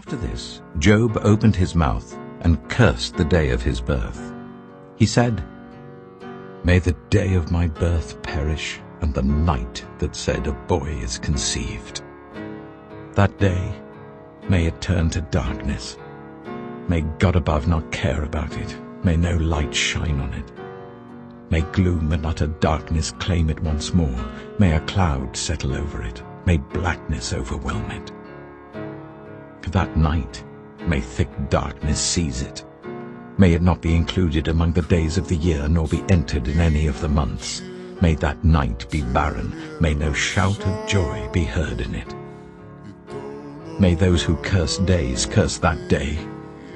After this, Job opened his mouth and cursed the day of his birth. He said, "May the day of my birth perish, and the night that said a boy is conceived. That day, may it turn to darkness. May God above not care about it. May no light shine on it. May gloom and utter darkness claim it once more. May a cloud settle over it. May blackness overwhelm it. That night, may thick darkness seize it. May it not be included among the days of the year, nor be entered in any of the months. May that night be barren. May no shout of joy be heard in it. May those who curse days curse that day.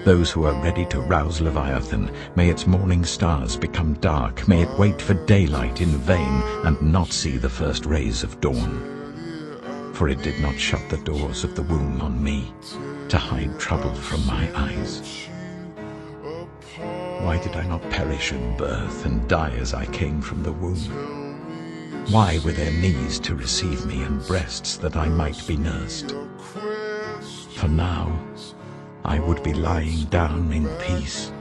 Those who are ready to rouse Leviathan, may its morning stars become dark. May it wait for daylight in vain and not see the first rays of dawn. For it did not shut the doors of the womb on me, to hide trouble from my eyes. Why did I not perish at birth and die as I came from the womb? Why were there knees to receive me and breasts that I might be nursed? For now I would be lying down in peace.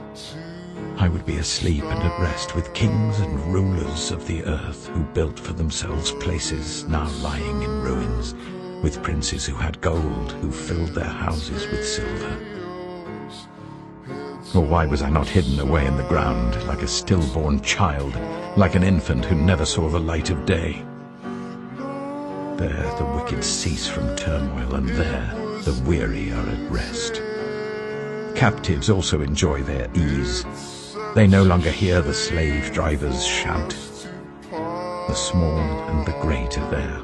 I would be asleep and at rest with kings and rulers of the earth who built for themselves places now lying in ruins, with princes who had gold, who filled their houses with silver. Or why was I not hidden away in the ground like a stillborn child, like an infant who never saw the light of day? There the wicked cease from turmoil, and there the weary are at rest. Captives also enjoy their ease. They no longer hear the slave drivers shout. The small and the great are there,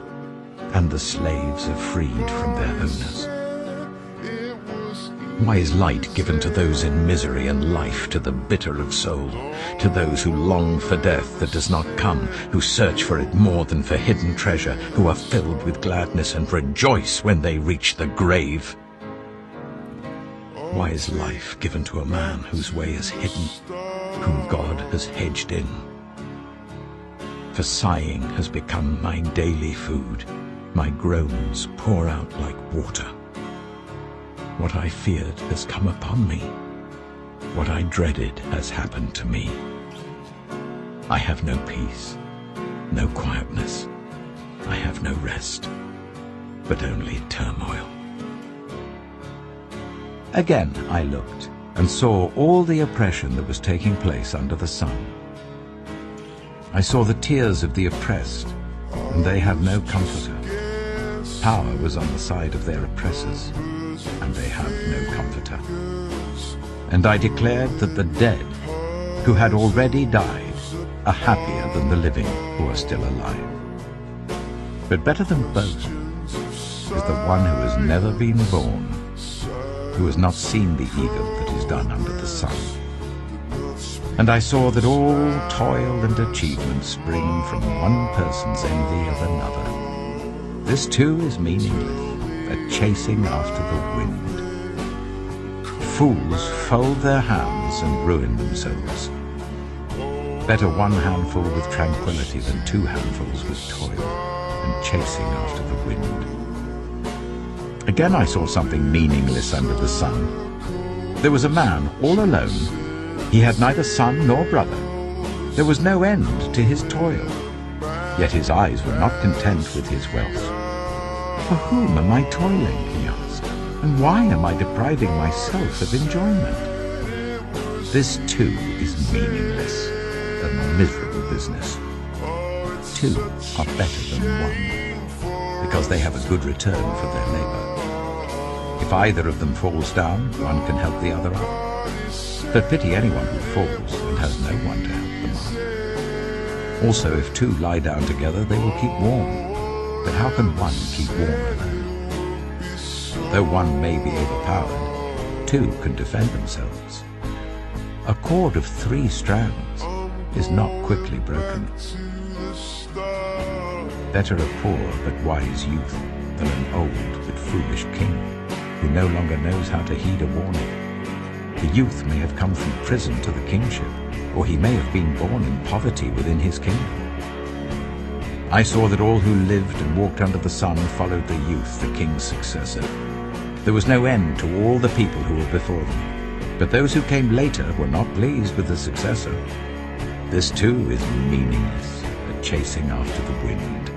and the slaves are freed from their owners. Why is light given to those in misery, and life to the bitter of soul, to those who long for death that does not come, who search for it more than for hidden treasure, who are filled with gladness and rejoice when they reach the grave? Why is life given to a man whose way is hidden, whom God has hedged in? For sighing has become my daily food. My groans pour out like water. What I feared has come upon me. What I dreaded has happened to me. I have no peace, no quietness. I have no rest, but only turmoil. Again I looked, and saw all the oppression that was taking place under the sun. I saw the tears of the oppressed, and they have no comforter. Power was on the side of their oppressors, and they have no comforter. And I declared that the dead, who had already died, are happier than the living who are still alive. But better than both is the one who has never been born, who has not seen the evil that is done under the sun. And I saw that all toil and achievement spring from one person's envy of another. This too is meaningless, a chasing after the wind. Fools fold their hands and ruin themselves. Better one handful with tranquillity than two handfuls with toil and chasing after the wind. Again I saw something meaningless under the sun. There was a man all alone. He had neither son nor brother. There was no end to his toil. Yet his eyes were not content with his wealth. For whom am I toiling, he asked, and why am I depriving myself of enjoyment? This too is meaningless, a miserable business. Two are better than one, because they have a good return for their labor. If either of them falls down, one can help the other up. But pity anyone who falls and has no one to help them up. Also, if two lie down together, they will keep warm. But how can one keep warm alone? Though one may be overpowered, two can defend themselves. A cord of 3 strands is not quickly broken. Better a poor but wise youth than an old but foolish king, who no longer knows how to heed a warning. The youth may have come from prison to the kingship, or he may have been born in poverty within his kingdom. I saw that all who lived and walked under the sun followed the youth, the king's successor. There was no end to all the people who were before them. But those who came later were not pleased with the successor. This too is meaningless, a chasing after the wind.